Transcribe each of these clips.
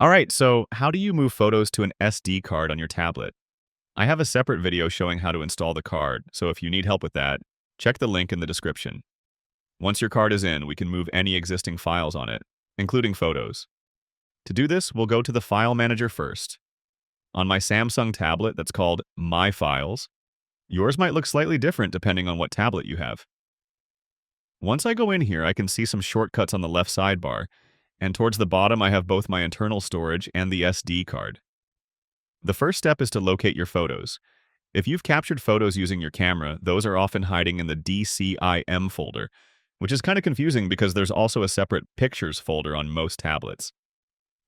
All right, so how do you move photos to an SD card on your tablet? I have a separate video showing how to install the card, so if you need help with that, check the link in the description. Once your card is in, we can move any existing files on it, including photos. To do this, we'll go to the File Manager first. On my Samsung tablet that's called My Files, yours might look slightly different depending on what tablet you have. Once I go in here, I can see some shortcuts on the left sidebar, and towards the bottom I have both my internal storage and the SD card. The first step is to locate your photos. If you've captured photos using your camera, those are often hiding in the DCIM folder, which is kind of confusing because there's also a separate Pictures folder on most tablets.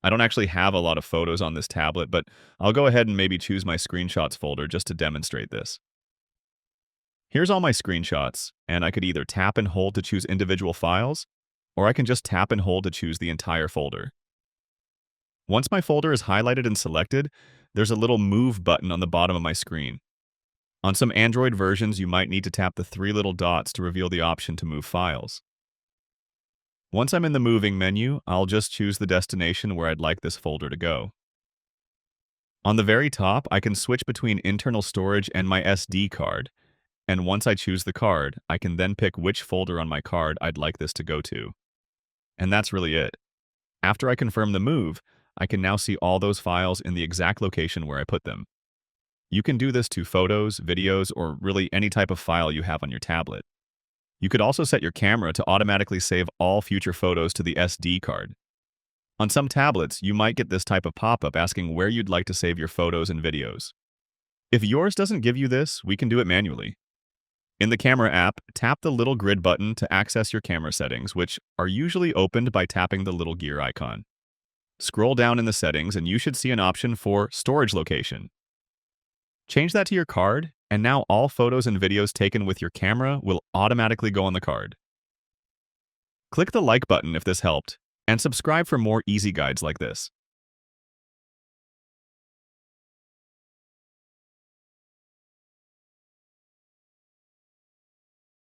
I don't actually have a lot of photos on this tablet, but I'll go ahead and maybe choose my Screenshots folder just to demonstrate this. Here's all my screenshots, and I could either tap and hold to choose individual files, or I can just tap and hold to choose the entire folder. Once my folder is highlighted and selected, there's a little Move button on the bottom of my screen. On some Android versions, you might need to tap the three little dots to reveal the option to move files. Once I'm in the Moving menu, I'll just choose the destination where I'd like this folder to go. On the very top, I can switch between internal storage and my SD card, and once I choose the card, I can then pick which folder on my card I'd like this to go to. And that's really it. After I confirm the move, I can now see all those files in the exact location where I put them. You can do this to photos, videos, or really any type of file you have on your tablet. You could also set your camera to automatically save all future photos to the SD card. On some tablets, you might get this type of pop-up asking where you'd like to save your photos and videos. If yours doesn't give you this, we can do it manually. In the Camera app, tap the little grid button to access your camera settings, which are usually opened by tapping the little gear icon. Scroll down in the settings and you should see an option for Storage Location. Change that to your card, and now all photos and videos taken with your camera will automatically go on the card. Click the like button if this helped, and subscribe for more easy guides like this.